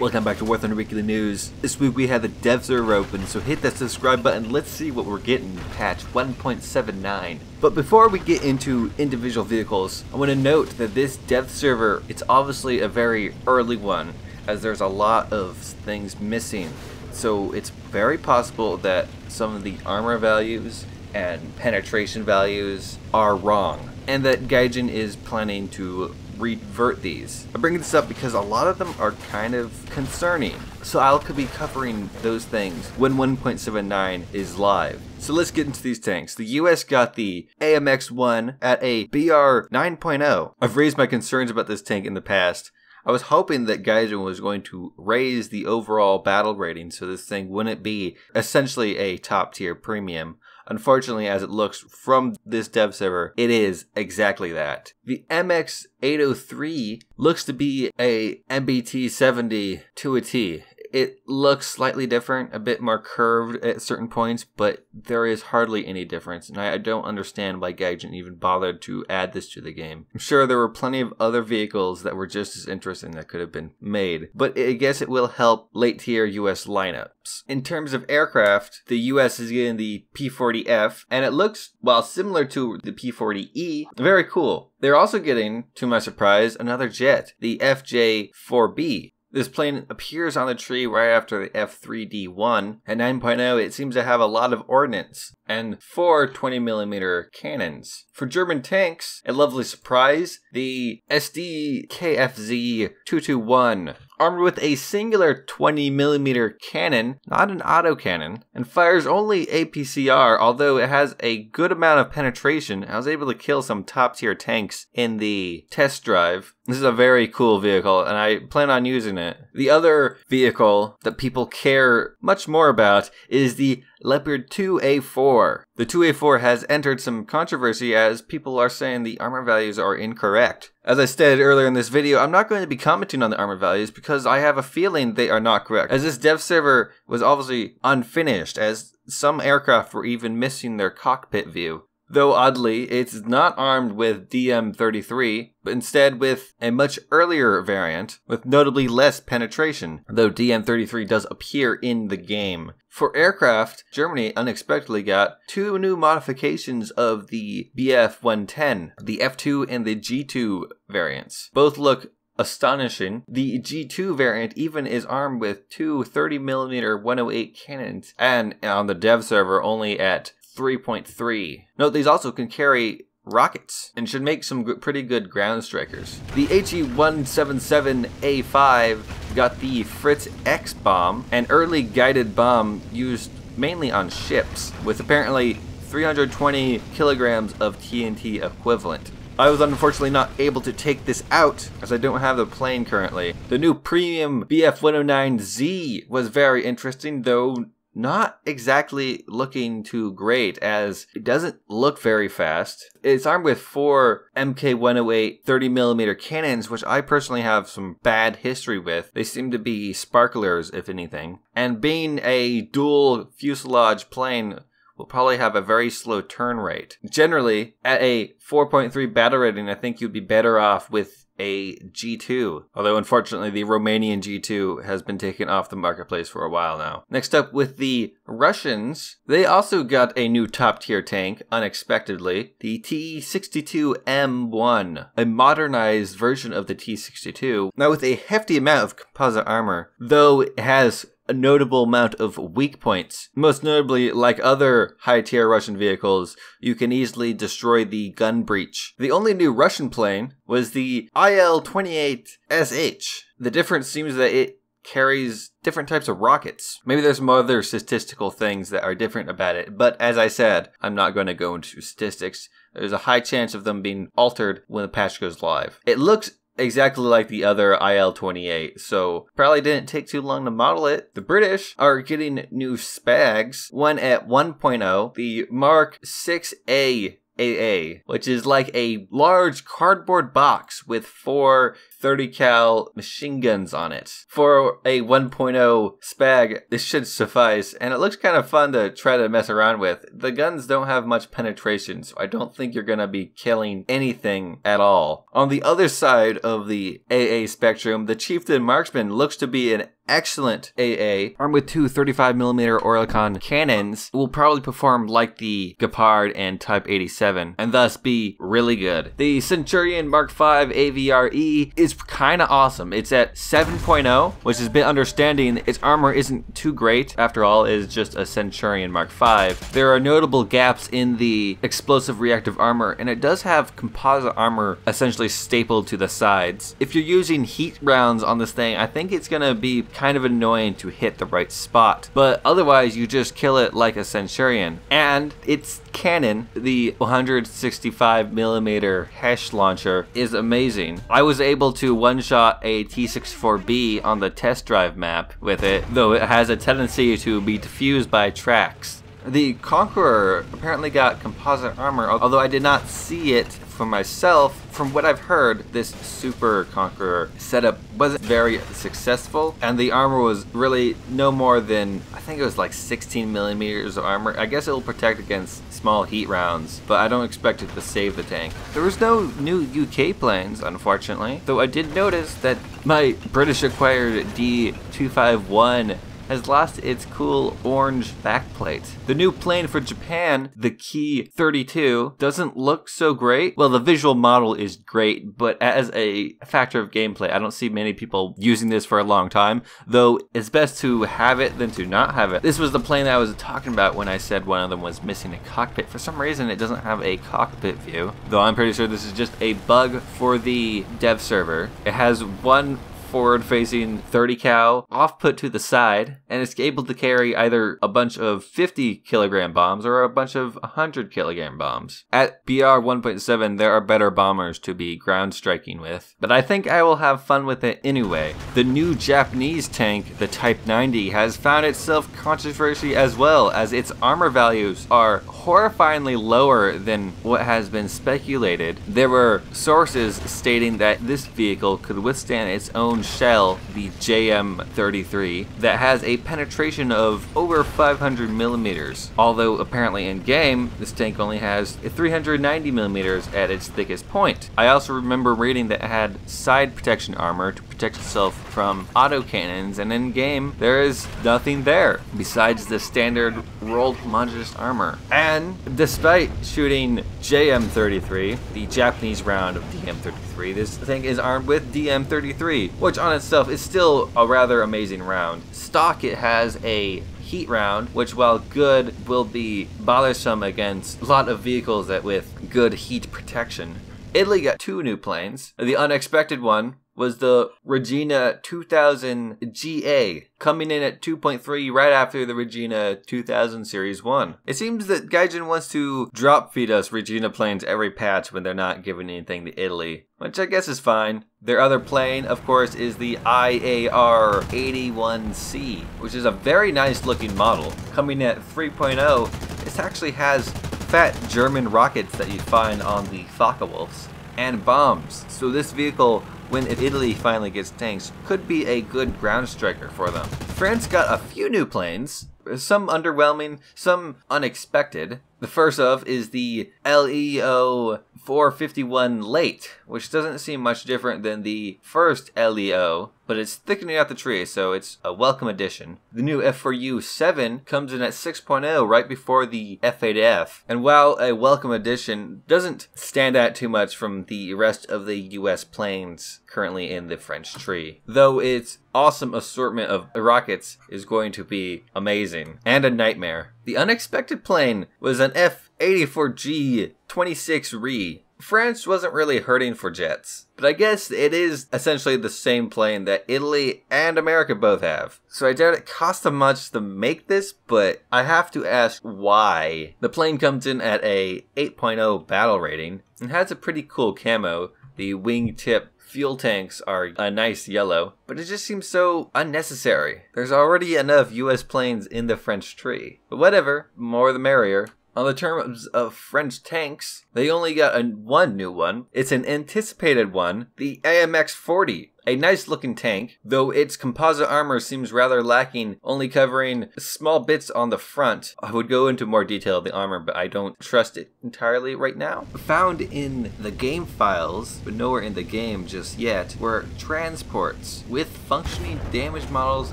Welcome back to War Thunder Weekly News. This week we have the dev server open, so hit that subscribe button. Let's see what we're getting in patch 1.79. But before we get into individual vehicles, I want to note that this dev server, it's obviously a very early one, as there's a lot of things missing. So it's very possible that some of the armor values and penetration values are wrong, and that Gaijin is planning to revert these. I bring this up because a lot of them are kind of concerning, so I could be covering those things when 1.79 is live. So let's get into these tanks. The US got the AMX-1 at a BR 9.0. I've raised my concerns about this tank in the past. I was hoping that Gaijin was going to raise the overall battle rating so this thing wouldn't be essentially a top tier premium. Unfortunately, as it looks from this dev server, it is exactly that. The MX-803 looks to be a MBT-70 to a T. It looks slightly different, a bit more curved at certain points, but there is hardly any difference, and I don't understand why Gaijin even bothered to add this to the game. I'm sure there were plenty of other vehicles that were just as interesting that could have been made, but I guess it will help late tier US lineups. In terms of aircraft, the US is getting the P-40F, and it looks, while similar to the P-40E, very cool. They're also getting, to my surprise, another jet, the FJ-4B. This plane appears on the tree right after the F3D1. At 9.0, it seems to have a lot of ordnance and 4 20mm cannons. For German tanks, a lovely surprise, the SD-KFZ-221, armed with a singular 20mm cannon, not an autocannon, and fires only APCR, although it has a good amount of penetration. I was able to kill some top tier tanks in the test drive. This is a very cool vehicle, and I plan on using it. The other vehicle that people care much more about is the Leopard 2A4. The 2A4 has entered some controversy as people are saying the armor values are incorrect. As I stated earlier in this video, I'm not going to be commenting on the armor values because I have a feeling they are not correct, as this dev server was obviously unfinished, as some aircraft were even missing their cockpit view. Though oddly, it's not armed with DM-33, but instead with a much earlier variant with notably less penetration, though DM-33 does appear in the game. For aircraft, Germany unexpectedly got 2 new modifications of the Bf-110, the F2 and the G2 variants. Both look astonishing. The G2 variant even is armed with 2 30mm 108 cannons, and on the dev server only at 3.3. Note these also can carry rockets and should make some pretty good ground strikers. The HE-177A5 got the Fritz X bomb, an early guided bomb used mainly on ships, with apparently 320 kilograms of TNT equivalent. I was unfortunately not able to take this out as I don't have the plane currently. The new premium BF-109Z was very interesting, though not exactly looking too great, as it doesn't look very fast. It's armed with 4 MK108 30mm cannons, which I personally have some bad history with. They seem to be sparklers, if anything. And being a dual fuselage plane, will probably have a very slow turn rate. Generally, at a 4.3 battle rating, I think you'd be better off with a G2, although unfortunately the Romanian G2 has been taken off the marketplace for a while now. Next up, with the Russians, they also got a new top tier tank, unexpectedly, the T-62M1, a modernized version of the T-62, now with a hefty amount of composite armor, though it has a notable amount of weak points. Most notably, like other high-tier Russian vehicles, you can easily destroy the gun breech. The only new Russian plane was the IL-28SH. The difference seems that it carries different types of rockets. Maybe there's some other statistical things that are different about it, but as I said, I'm not going to go into statistics. There's a high chance of them being altered when the patch goes live. It looks exactly like the other IL-28, so probably didn't take too long to model it. The British are getting new SPAGs, one at 1.0, the Mark 6A AA, which is like a large cardboard box with 4 30 cal machine guns on it. For a 1.0 spag, this should suffice, and it looks kind of fun to try to mess around with. The guns don't have much penetration, so I don't think you're gonna be killing anything at all. On the other side of the AA spectrum, the Chieftain Marksman looks to be an excellent AA. Armed with 2 35mm Oerlikon cannons, will probably perform like the Leopard and Type 87, and thus be really good. The Centurion Mark V AVRE is kinda awesome. It's at 7.0, which is a bit understanding. Its armor isn't too great. After all, it is just a Centurion Mark V. There are notable gaps in the explosive reactive armor, and it does have composite armor essentially stapled to the sides. If you're using heat rounds on this thing, I think it's gonna be kind of annoying to hit the right spot, but otherwise you just kill it like a Centurion. And its cannon, the 165mm Hesh launcher, is amazing. I was able to one-shot a T-64B on the test drive map with it, though it has a tendency to be diffused by tracks. The Conqueror apparently got composite armor, although I did not see it for myself. From what I've heard, this Super Conqueror setup wasn't very successful, and the armor was really no more than, I think it was like 16mm of armor. I guess it will protect against small heat rounds, but I don't expect it to save the tank. There was no new UK planes, unfortunately, though I did notice that my British acquired D251 has lost its cool orange backplate. The new plane for Japan, the Ki 32, doesn't look so great. Well, the visual model is great, but as a factor of gameplay, I don't see many people using this for a long time, though it's best to have it than to not have it. This was the plane that I was talking about when I said one of them was missing a cockpit. For some reason, it doesn't have a cockpit view, though I'm pretty sure this is just a bug for the dev server. It has one forward-facing 30 cal off put to the side, and it's able to carry either a bunch of 50kg bombs or a bunch of 100kg bombs. At BR 1.7, there are better bombers to be ground striking with, but I think I will have fun with it anyway. The new Japanese tank, the Type 90, has found itself controversy as well, as its armor values are horrifyingly lower than what has been speculated. There were sources stating that this vehicle could withstand its own shell, the JM33, that has a penetration of over 500mm, although apparently in game this tank only has 390mm at its thickest point. I also remember reading that it had side protection armor to protect itself from autocannons, and in game there is nothing there besides the standard rolled homogeneous armor. And despite shooting JM33, the Japanese round of DM33, this thing is armed with DM33, which on itself is still a rather amazing round. Stock, it has a heat round, which while good will be bothersome against a lot of vehicles that with good heat protection. Italy got 2 new planes. The unexpected one was the Regina 2000 GA, coming in at 2.3 right after the Regina 2000 Series 1. It seems that Gaijin wants to drop feed us Regina planes every patch when they're not giving anything to Italy, which I guess is fine. Their other plane, of course, is the IAR-81C, which is a very nice looking model. Coming in at 3.0, it actually has fat German rockets that you find on the Focke-Wulfs, and bombs. So this vehicle, when Italy finally gets tanks, could be a good ground striker for them. France got a few new planes, some underwhelming, some unexpected. The first of is the LEO 451 Late, which doesn't seem much different than the first LEO, but it's thickening out the tree, so it's a welcome addition. The new F4U 7 comes in at 6.0 right before the F8F, and while a welcome addition, doesn't stand out too much from the rest of the US planes currently in the French tree, though its awesome assortment of rockets is going to be amazing and a nightmare. The unexpected plane was an F-84G 26 Re. France wasn't really hurting for jets, but I guess it is essentially the same plane that Italy and America both have. So I doubt it cost them much to make this, but I have to ask why. The plane comes in at a 8.0 battle rating and has a pretty cool camo. The wingtip fuel tanks are a nice yellow, but it just seems so unnecessary. There's already enough US planes in the French tree. But whatever, more the merrier. On the terms of French tanks, they only got one new one. It's an anticipated one, the AMX-40. A nice looking tank, though its composite armor seems rather lacking, only covering small bits on the front. I would go into more detail of the armor, but I don't trust it entirely right now. Found in the game files, but nowhere in the game just yet, were transports with functioning damage models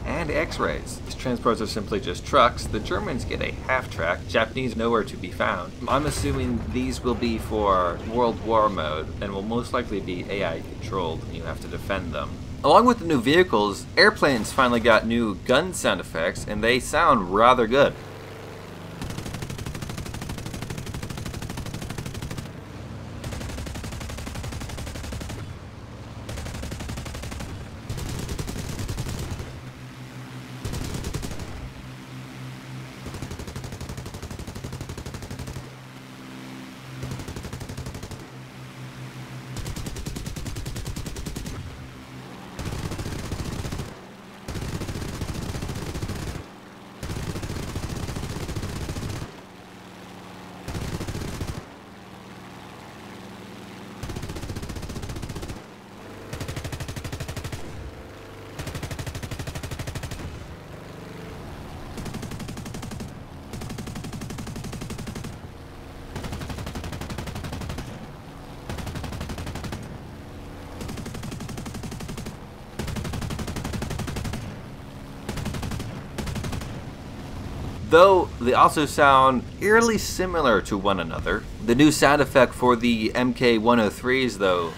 and x-rays. These transports are simply just trucks. The Germans get a half-track, Japanese nowhere to be found. I'm assuming these will be for World War mode and will most likely be AI controlled, and you have to defend them. Along with the new vehicles, airplanes finally got new gun sound effects, and they sound rather good. Though they also sound eerily similar to one another. The new sound effect for the MK103s, though,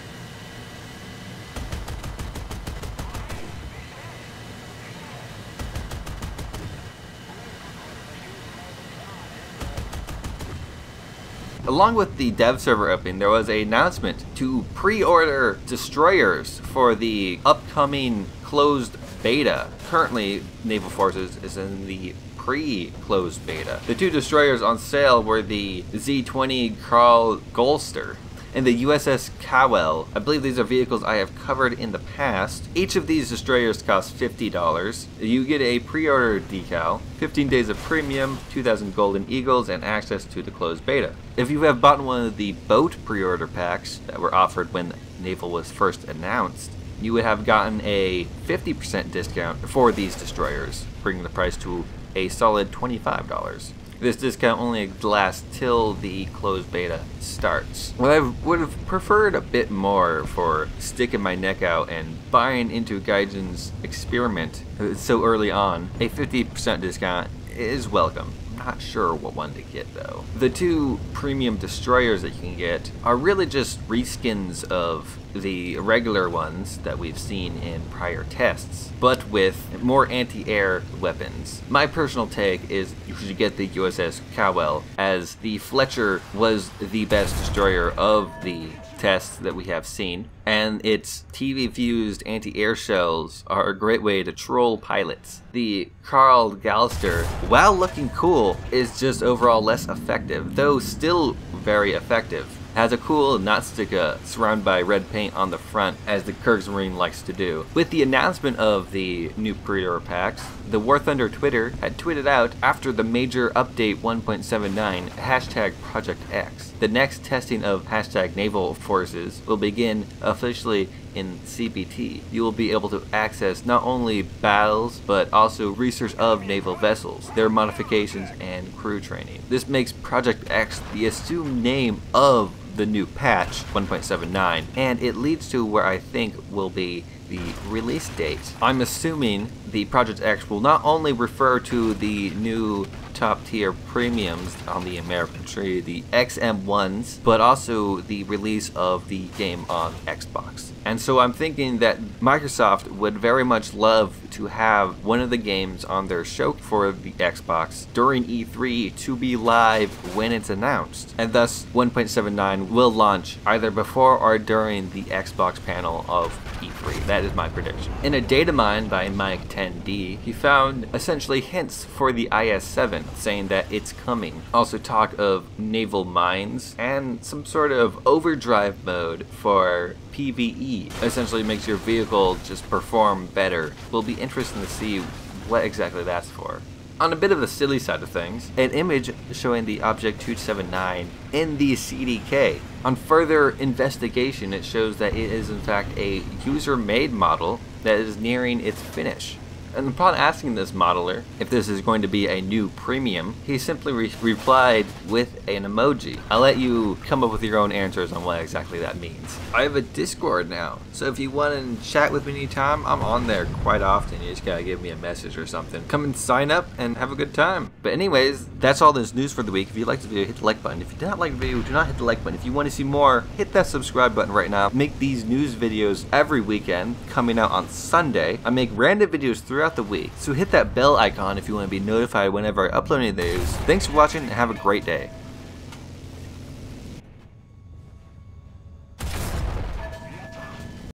along with the dev server opening, there was an announcement to pre-order destroyers for the upcoming closed beta. Currently, Naval Forces is in the pre-closed beta. The two destroyers on sale were the Z20 Karl Galster and the USS Cowell. I believe these are vehicles I have covered in the past. Each of these destroyers costs $50. You get a pre-order decal, 15 days of premium, 2,000 golden eagles, and access to the closed beta. If you have bought one of the boat pre-order packs that were offered when Naval was first announced, you would have gotten a 50% discount for these destroyers, bringing the price to a solid $25. This discount only lasts till the closed beta starts. What I would have preferred a bit more for sticking my neck out and buying into Gaijin's experiment so early on, a 50% discount is welcome. Not sure what one to get though. The two premium destroyers that you can get are really just reskins of the regular ones that we've seen in prior tests, but with more anti-air weapons. My personal take is you should get the USS Cowell, as the Fletcher was the best destroyer of the tests that we have seen, and its TV-fused anti-air shells are a great way to troll pilots. The Karl Galster, while looking cool, is just overall less effective, though still very effective. Has a cool Natstika surrounded by red paint on the front, as the Kriegsmarine likes to do. With the announcement of the new pre-order packs, the War Thunder Twitter had tweeted out after the major update 1.79 hashtag Project X. The next testing of hashtag Naval Forces will begin officially in CBT. You will be able to access not only battles, but also research of naval vessels, their modifications, and crew training. This makes Project X the assumed name of the new patch 1.79, and it leads to where I think will be the release date. I'm assuming the Project X will not only refer to the new top tier premiums on the American tree, the XM1s, but also the release of the game on Xbox. And so I'm thinking that Microsoft would very much love to have one of the games on their show for the Xbox during E3 to be live when it's announced. And thus 1.79 will launch either before or during the Xbox panel of E3. That is my prediction. In a data mine by Mike 10D, he found essentially hints for the IS-7, saying that it's coming. Also talk of naval mines and some sort of overdrive mode for PvE. Essentially makes your vehicle just perform better. Will be interesting to see what exactly that's for. On a bit of the silly side of things, an image showing the Object 279 in the CDK. On further investigation, it shows that it is in fact a user-made model that is nearing its finish. And upon asking this modeler if this is going to be a new premium, he simply replied with an emoji. I'll let you come up with your own answers on what exactly that means. I have a Discord now, so if you want to chat with me anytime, I'm on there quite often. You just gotta give me a message or something. Come and sign up and have a good time. But anyways, that's all this news for the week. If you liked the video, hit the like button. If you did not like the video, do not hit the like button. If you want to see more, hit that subscribe button right now. I make these news videos every weekend, coming out on Sunday. I make random videos throughout the week, so hit that bell icon if you want to be notified whenever I upload any of those. Thanks for watching and have a great day.